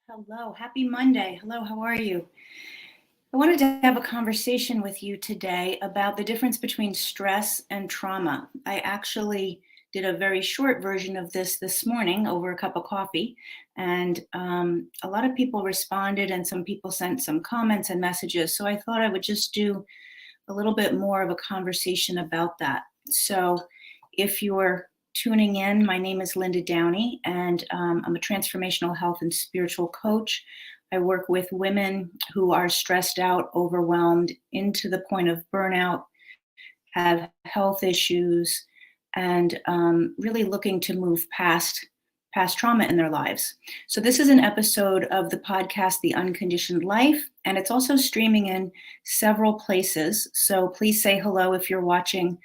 Hello, happy Monday. Hello, how are you? I wanted to have a conversation with you today about the difference between stress and trauma. I actually did a very short version of this morning over a cup of coffee, and a lot of people responded, and some people sent some comments and messages. So I thought I would just do a little bit more of a conversation about that. So if you're tuning in, my name is Linda Downey, and I'm a transformational health and spiritual coach. I work with women who are stressed out, overwhelmed, into the point of burnout, have health issues, and really looking to move past trauma in their lives. So this is an episode of the podcast, The Unconditioned Life, and it's also streaming in several places. So please say hello if you're watching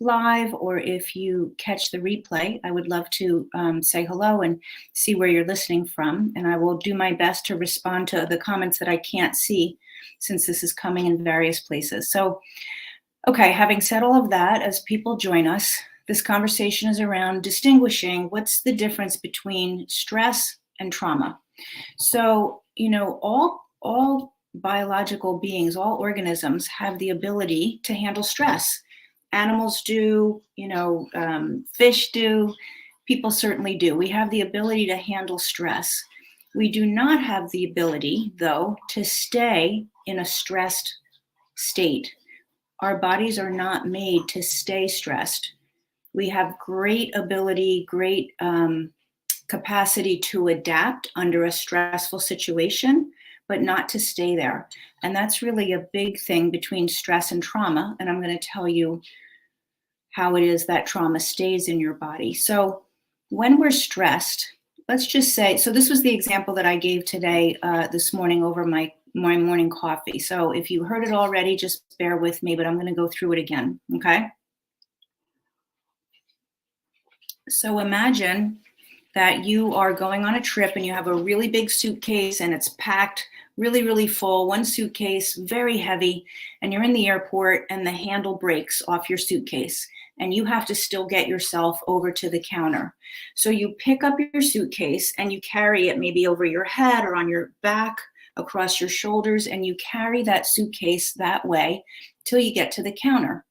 live or if you catch the replay. I would love to say hello and see where you're listening from. And I will do my best to respond to the comments that I can't see since this is coming in various places. So, okay, having said all of that, as people join us, this conversation is around distinguishing what's the difference between stress and trauma. So, all biological beings, all organisms have the ability to handle stress. Animals do, fish do, people certainly do. We have the ability to handle stress. We do not have the ability, though, to stay in a stressed state. Our bodies are not made to stay stressed. We have great ability, great capacity to adapt under a stressful situation, but not to stay there. And that's really a big thing between stress and trauma. And I'm going to tell you how it is that trauma stays in your body. So when we're stressed, let's just say, so this was the example that I gave today, this morning over my morning coffee. So if you heard it already, just bear with me, but I'm going to go through it again. Okay. So imagine that you are going on a trip and you have a really big suitcase and it's packed really, really full, one suitcase, very heavy, and you're in the airport and the handle breaks off your suitcase and you have to still get yourself over to the counter. So you pick up your suitcase and you carry it maybe over your head or on your back, across your shoulders, and you carry that suitcase that way till you get to the counter.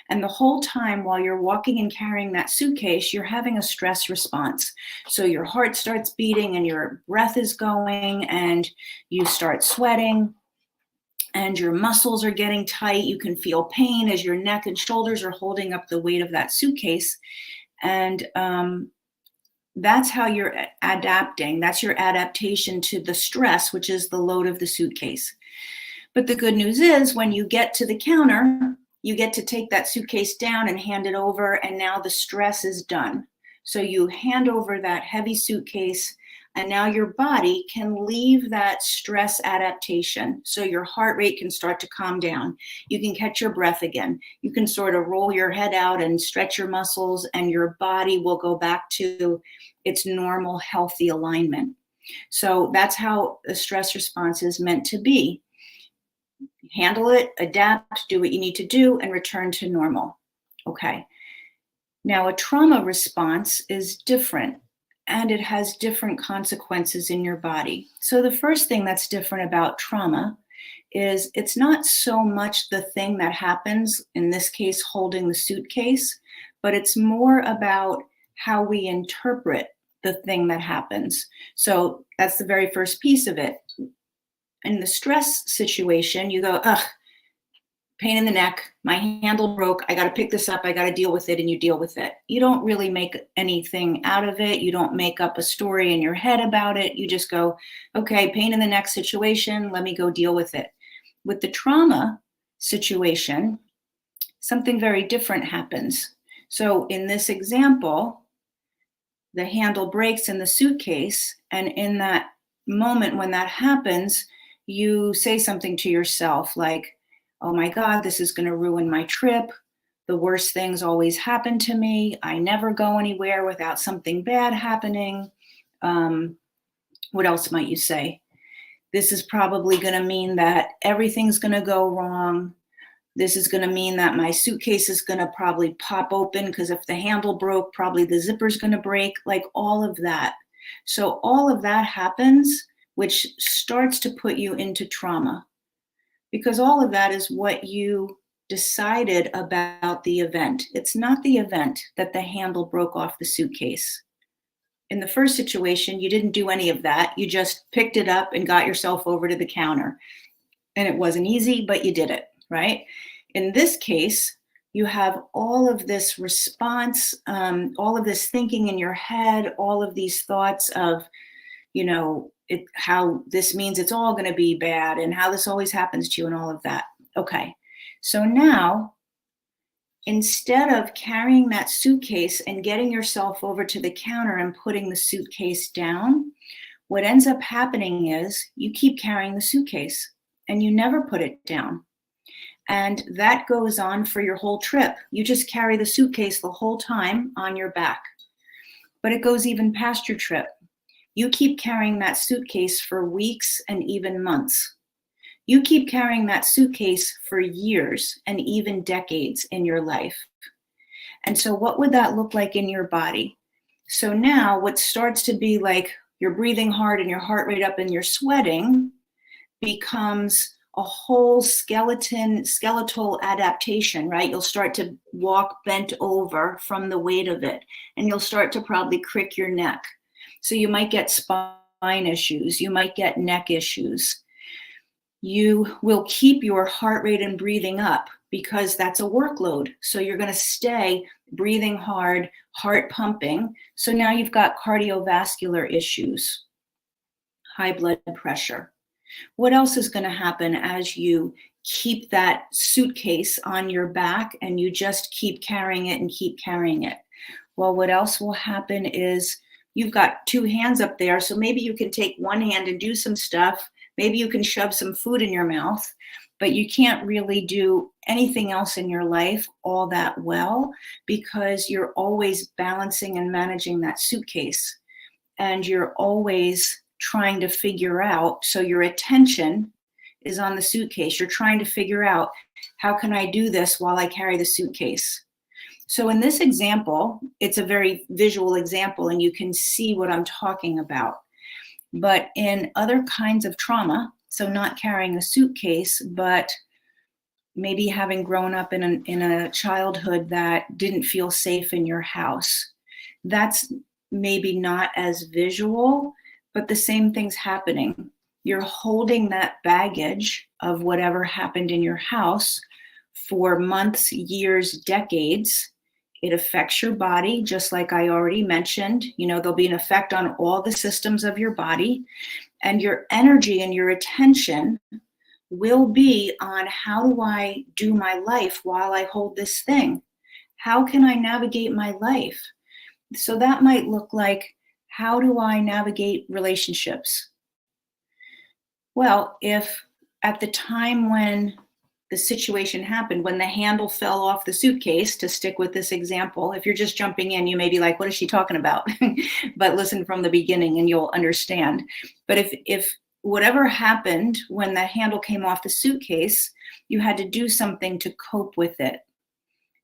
And the whole time while you're walking and carrying that suitcase, you're having a stress response. So your heart starts beating and your breath is going and you start sweating and your muscles are getting tight. You can feel pain as your neck and shoulders are holding up the weight of that suitcase. And that's how you're adapting. That's your adaptation to the stress, which is the load of the suitcase. But the good news is when you get to the counter, you get to take that suitcase down and hand it over, and now the stress is done. So you hand over that heavy suitcase, and now your body can leave that stress adaptation. So your heart rate can start to calm down. You can catch your breath again. You can sort of roll your head out and stretch your muscles, and your body will go back to its normal, healthy alignment. So that's how a stress response is meant to be. Handle it, adapt, do what you need to do, and return to normal. Okay. Now, a trauma response is different, and it has different consequences in your body. So the first thing that's different about trauma is it's not so much the thing that happens, in this case, holding the suitcase, but it's more about how we interpret the thing that happens. So that's the very first piece of it. In the stress situation, you go, pain in the neck, my handle broke, I got to pick this up, I got to deal with it, and you deal with it. You don't really make anything out of it. You don't make up a story in your head about it. You just go, okay, pain in the neck situation, let me go deal with it. With the trauma situation, something very different happens. So in this example, the handle breaks in the suitcase, and in that moment when that happens, you say something to yourself like, oh my God, this is going to ruin my trip. The worst things always happen to me. I never go anywhere without something bad happening. What else might you say? This is probably going to mean that everything's going to go wrong. This is going to mean that my suitcase is going to probably pop open because if the handle broke, probably the zipper's going to break, like all of that. So all of that happens which starts to put you into trauma, because all of that is what you decided about the event. It's not the event that the handle broke off the suitcase. In the first situation, you didn't do any of that. You just picked it up and got yourself over to the counter. And it wasn't easy, but you did it, right? In this case, you have all of this response, all of this thinking in your head, all of these thoughts of, how this means it's all going to be bad and how this always happens to you and all of that. Okay. So now, instead of carrying that suitcase and getting yourself over to the counter and putting the suitcase down, what ends up happening is you keep carrying the suitcase and you never put it down. And that goes on for your whole trip. You just carry the suitcase the whole time on your back. But it goes even past your trip. You keep carrying that suitcase for weeks and even months. You keep carrying that suitcase for years and even decades in your life. And so what would that look like in your body? So now what starts to be like you're breathing hard and your heart rate up and you're sweating becomes a whole skeletal adaptation, right? You'll start to walk bent over from the weight of it, and you'll start to probably crick your neck. So you might get spine issues. You might get neck issues. You will keep your heart rate and breathing up because that's a workload. So you're going to stay breathing hard, heart pumping. So now you've got cardiovascular issues, high blood pressure. What else is going to happen as you keep that suitcase on your back and you just keep carrying it and keep carrying it? Well, what else will happen is you've got two hands up there. So maybe you can take one hand and do some stuff. Maybe you can shove some food in your mouth, but you can't really do anything else in your life all that well because you're always balancing and managing that suitcase. And you're always trying to figure out, so your attention is on the suitcase. You're trying to figure out, how can I do this while I carry the suitcase? So in this example, it's a very visual example and you can see what I'm talking about. But in other kinds of trauma, so not carrying a suitcase, but maybe having grown up in a childhood that didn't feel safe in your house, that's maybe not as visual, but the same thing's happening. You're holding that baggage of whatever happened in your house for months, years, decades. It affects your body, just like I already mentioned. There'll be an effect on all the systems of your body, and your energy and your attention will be on, how do I do my life while I hold this thing? How can I navigate my life? So that might look like, how do I navigate relationships? Well, if at the time when the situation happened, when the handle fell off the suitcase, to stick with this example, if you're just jumping in, you may be like, what is she talking about? But listen from the beginning and you'll understand. But if whatever happened when the handle came off the suitcase, you had to do something to cope with it.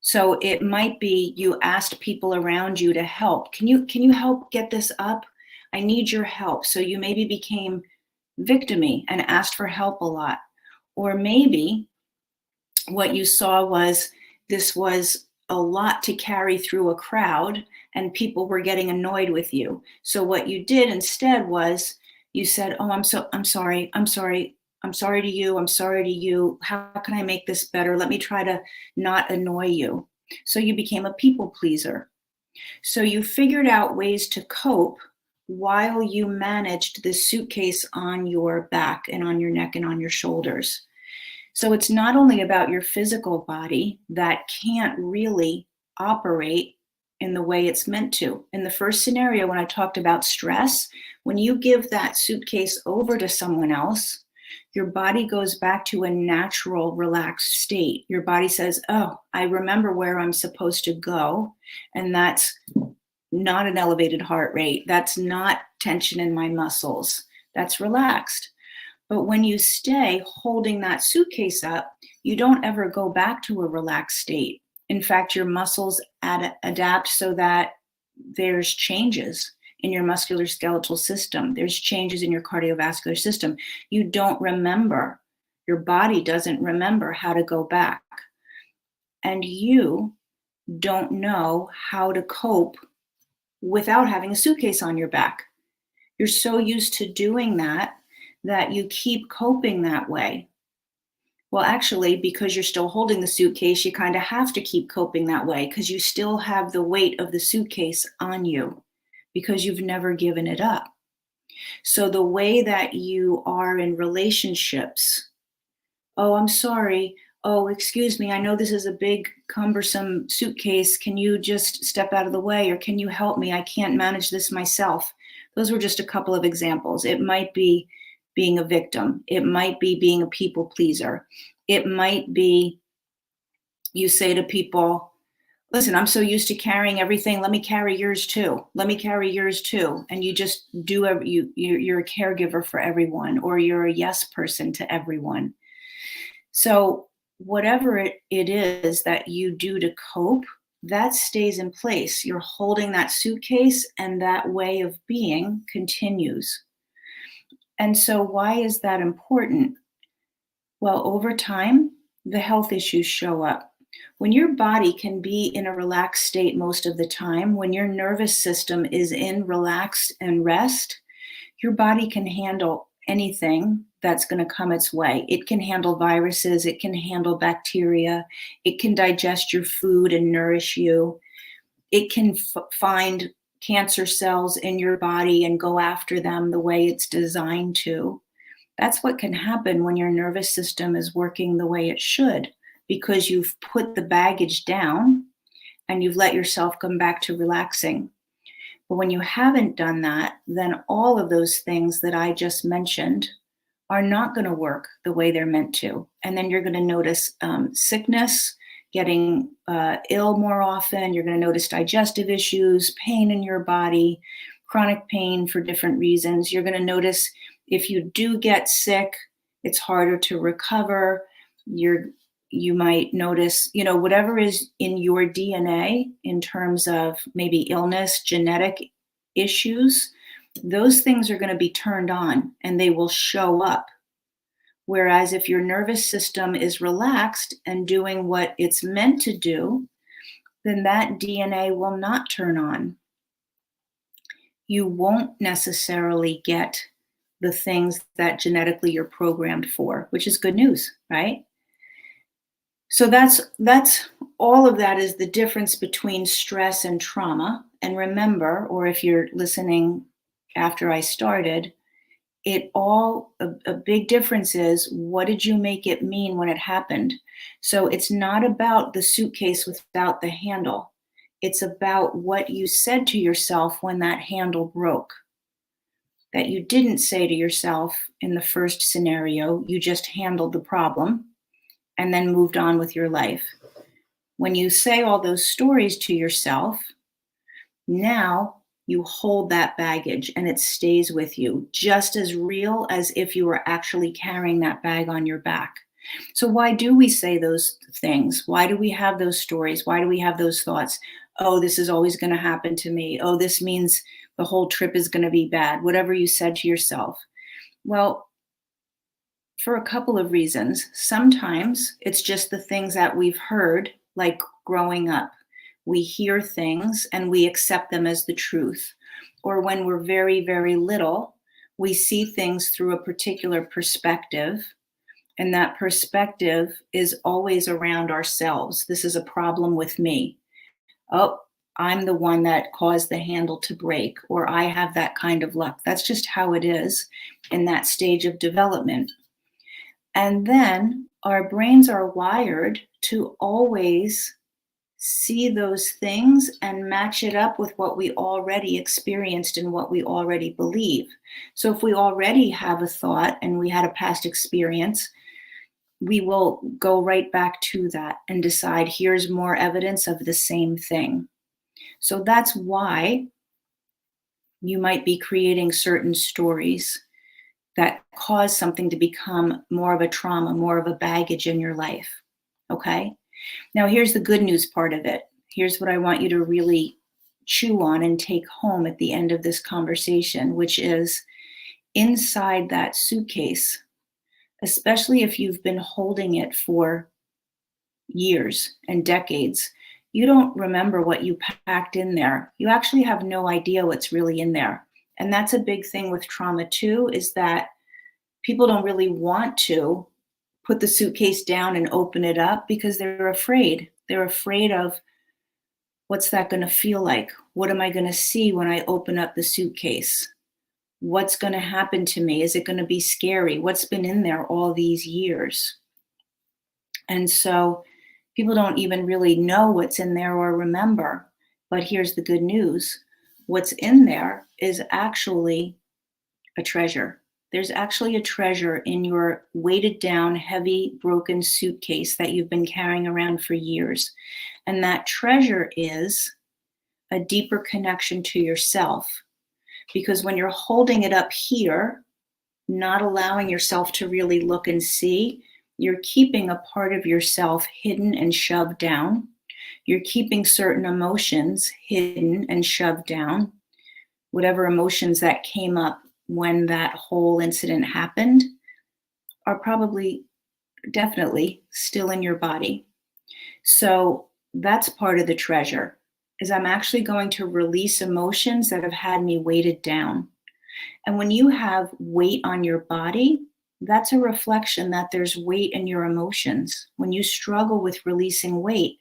So it might be you asked people around you to help. Can you help get this up? I need your help. So you maybe became victim-y and asked for help a lot. Or maybe what you saw was this was a lot to carry through a crowd and people were getting annoyed with you. So what you did instead was you said, oh, I'm sorry to you. How can I make this better? Let me try to not annoy you. So you became a people pleaser. So you figured out ways to cope while you managed the suitcase on your back and on your neck and on your shoulders. So it's not only about your physical body that can't really operate in the way it's meant to. In the first scenario, when I talked about stress, when you give that suitcase over to someone else, your body goes back to a natural, relaxed state. Your body says, oh, I remember where I'm supposed to go. And that's not an elevated heart rate. That's not tension in my muscles. That's relaxed. But when you stay holding that suitcase up, you don't ever go back to a relaxed state. In fact, your muscles adapt so that there's changes in your musculoskeletal system. There's changes in your cardiovascular system. You don't remember. Your body doesn't remember how to go back. And you don't know how to cope without having a suitcase on your back. You're so used to doing that you keep coping that way. Well, actually, because you're still holding the suitcase, you kind of have to keep coping that way because you still have the weight of the suitcase on you because you've never given it up. So the way that you are in relationships, oh, I'm sorry. Oh, excuse me. I know this is a big, cumbersome suitcase. Can you just step out of the way, or can you help me? I can't manage this myself. Those were just a couple of examples. It might be being a victim. It might be being a people pleaser. It might be you say to people, listen, I'm so used to carrying everything. Let me carry yours too. Let me carry yours too. And you just you're a caregiver for everyone, or you're a yes person to everyone. So whatever it is that you do to cope, that stays in place. You're holding that suitcase, and that way of being continues. And so why is that important? Well, over time, the health issues show up. When your body can be in a relaxed state most of the time, when your nervous system is in relaxed and rest, your body can handle anything that's going to come its way. It can handle viruses, it can handle bacteria, it can digest your food and nourish you. It can find cancer cells in your body and go after them the way it's designed to. That's what can happen when your nervous system is working the way it should, because you've put the baggage down and you've let yourself come back to relaxing. But when you haven't done that, then all of those things that I just mentioned are not going to work the way they're meant to. And then you're going to notice sickness, getting ill more often. You're going to notice digestive issues, pain in your body, chronic pain for different reasons. You're going to notice if you do get sick, it's harder to recover. You might notice, whatever is in your DNA in terms of maybe illness, genetic issues, those things are going to be turned on and they will show up. Whereas if your nervous system is relaxed and doing what it's meant to do, then that DNA will not turn on. You won't necessarily get the things that genetically you're programmed for, which is good news, right? So that's all of that is the difference between stress and trauma. And remember, or if you're listening after I started, a big difference is, what did you make it mean when it happened? So it's not about the suitcase without the handle. It's about what you said to yourself when that handle broke. That you didn't say to yourself in the first scenario, you just handled the problem and then moved on with your life. When you say all those stories to yourself, now you hold that baggage and it stays with you, just as real as if you were actually carrying that bag on your back. So why do we say those things? Why do we have those stories? Why do we have those thoughts? Oh, this is always going to happen to me. Oh, this means the whole trip is going to be bad. Whatever you said to yourself. Well, for a couple of reasons. Sometimes it's just the things that we've heard, like growing up. We hear things and we accept them as the truth. Or when we're very, very little, we see things through a particular perspective. And that perspective is always around ourselves. This is a problem with me. Oh, I'm the one that caused the handle to break, or I have that kind of luck. That's just how it is in that stage of development. And then our brains are wired to always see those things and match it up with what we already experienced and what we already believe. So if we already have a thought and we had a past experience, we will go right back to that and decide, here's more evidence of the same thing. So that's why you might be creating certain stories that cause something to become more of a trauma, more of a baggage in your life. Okay? Now, here's the good news part of it. Here's what I want you to really chew on and take home at the end of this conversation, which is inside that suitcase, especially if you've been holding it for years and decades, you don't remember what you packed in there. You actually have no idea what's really in there. And that's a big thing with trauma too, is that people don't really want to put the suitcase down and open it up because they're afraid. They're afraid of, what's that going to feel like? What am I going to see when I open up the suitcase? What's going to happen to me? Is it going to be scary? What's been in there all these years? And so people don't even really know what's in there or remember. But here's the good news. What's in there is actually a treasure. There's actually a treasure in your weighted down, heavy, broken suitcase that you've been carrying around for years. And that treasure is a deeper connection to yourself. Because when you're holding it up here, not allowing yourself to really look and see, you're keeping a part of yourself hidden and shoved down. You're keeping certain emotions hidden and shoved down. Whatever emotions that came up when that whole incident happened are probably, definitely still in your body. So that's part of the treasure, is I'm actually going to release emotions that have had me weighted down. And when you have weight on your body, that's a reflection that there's weight in your emotions. When you struggle with releasing weight,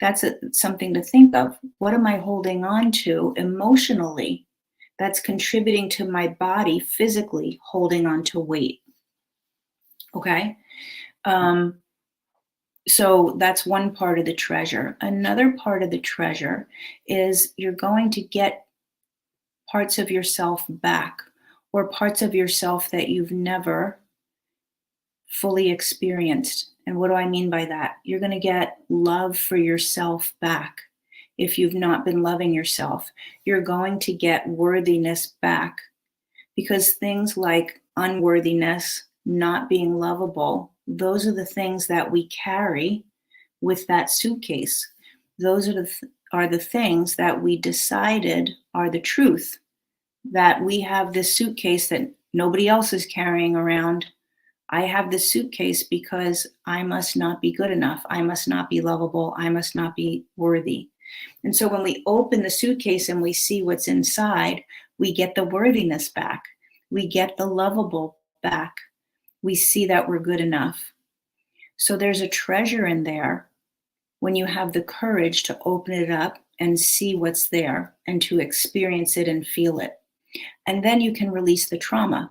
that's something to think of. What am I holding on to emotionally that's contributing to my body physically holding on to weight? Okay. So that's one part of the treasure. Another part of the treasure is you're going to get parts of yourself back, or parts of yourself that you've never fully experienced. And what do I mean by that? You're going to get love for yourself back. If you've not been loving yourself, you're going to get worthiness back, because things like unworthiness, not being lovable, those are the things that we carry with that suitcase. Those are the things that we decided are the truth, that we have this suitcase that nobody else is carrying around. I have this suitcase because I must not be good enough. I must not be lovable. I must not be worthy. And so when we open the suitcase and we see what's inside, we get the worthiness back. We get the lovable back. We see that we're good enough. So there's a treasure in there when you have the courage to open it up and see what's there and to experience it and feel it. And then you can release the trauma.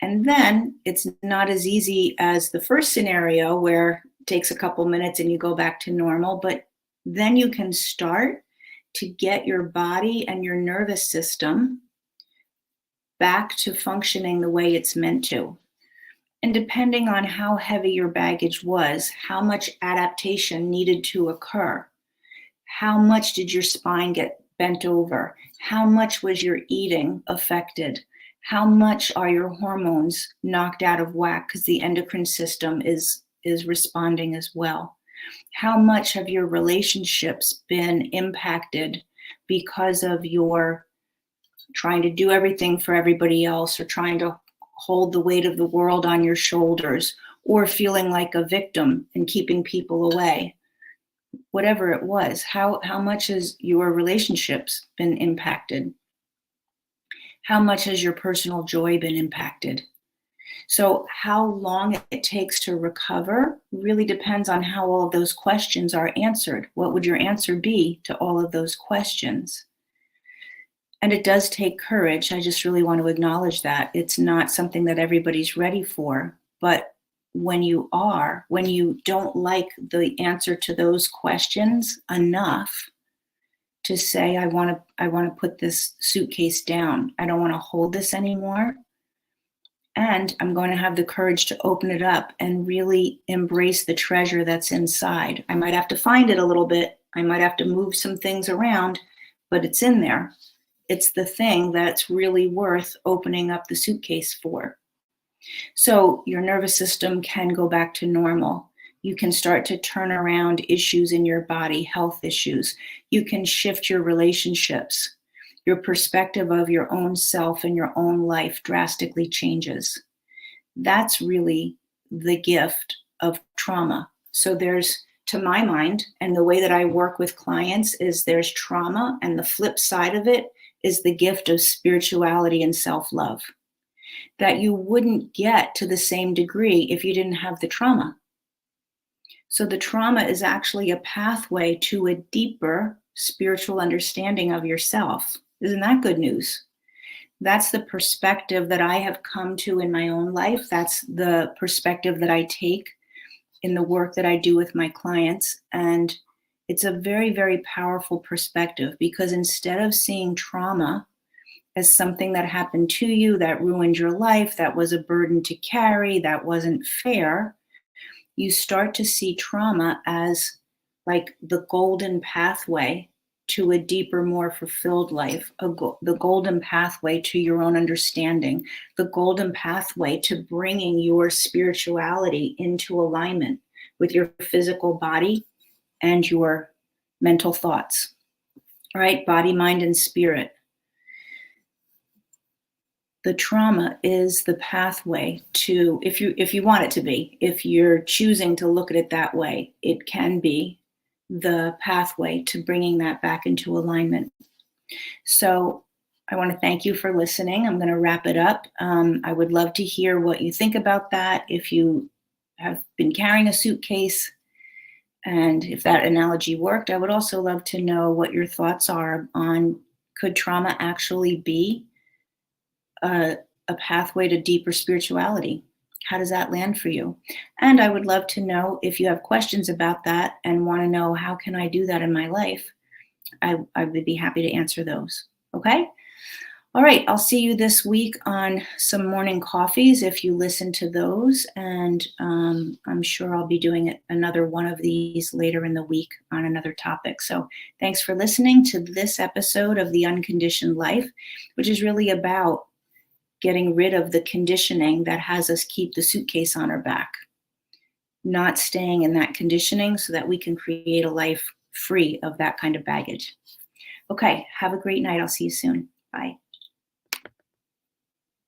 And then it's not as easy as the first scenario where it takes a couple minutes and you go back to normal, but then you can start to get your body and your nervous system back to functioning the way it's meant to. And depending on how heavy your baggage was, how much adaptation needed to occur, how much did your spine get bent over, how much was your eating affected, how much are your hormones knocked out of whack because the endocrine system is responding as well. How much have your relationships been impacted because of your trying to do everything for everybody else, or trying to hold the weight of the world on your shoulders, or feeling like a victim and keeping people away? Whatever it was, how much has your relationships been impacted? How much has your personal joy been impacted? So how long it takes to recover really depends on how all of those questions are answered. What would your answer be to all of those questions? And it does take courage. I just really want to acknowledge that. It's not something that everybody's ready for. But when you are, when you don't like the answer to those questions enough to say, I want to put this suitcase down. I don't want to hold this anymore. And I'm going to have the courage to open it up and really embrace the treasure that's inside. I might have to find it a little bit. I might have to move some things around, but it's in there. It's the thing that's really worth opening up the suitcase for. So your nervous system can go back to normal. You can start to turn around issues in your body, health issues. You can shift your relationships. Your perspective of your own self and your own life drastically changes. That's really the gift of trauma. So there's, to my mind, and the way that I work with clients is there's trauma, and the flip side of it is the gift of spirituality and self-love that you wouldn't get to the same degree if you didn't have the trauma. So the trauma is actually a pathway to a deeper spiritual understanding of yourself. Isn't that good news? That's the perspective that I have come to in my own life. That's the perspective that I take in the work that I do with my clients. And it's a very, very powerful perspective, because instead of seeing trauma as something that happened to you, that ruined your life, that was a burden to carry, that wasn't fair, you start to see trauma as like the golden pathway to a deeper, more fulfilled life, the golden pathway to your own understanding, the golden pathway to bringing your spirituality into alignment with your physical body and your mental thoughts, right? Body, mind, and spirit. The trauma is the pathway to, if you want it to be, if you're choosing to look at it that way, it can be the pathway to bringing that back into alignment. So I want to thank you for listening. I'm going to wrap it up. I would love to hear what you think about that. If you have been carrying a suitcase, and if that analogy worked, I would also love to know what your thoughts are on, could trauma actually be a pathway to deeper spirituality? How does that land for you? And I would love to know if you have questions about that and want to know, how can I do that in my life? I would be happy to answer those. Okay? All right. I'll see you this week on some morning coffees if you listen to those. And I'm sure I'll be doing another one of these later in the week on another topic. So thanks for listening to this episode of The Unconditioned Life, which is really about getting rid of the conditioning that has us keep the suitcase on our back, not staying in that conditioning so that we can create a life free of that kind of baggage. Okay, have a great night. I'll see you soon. Bye.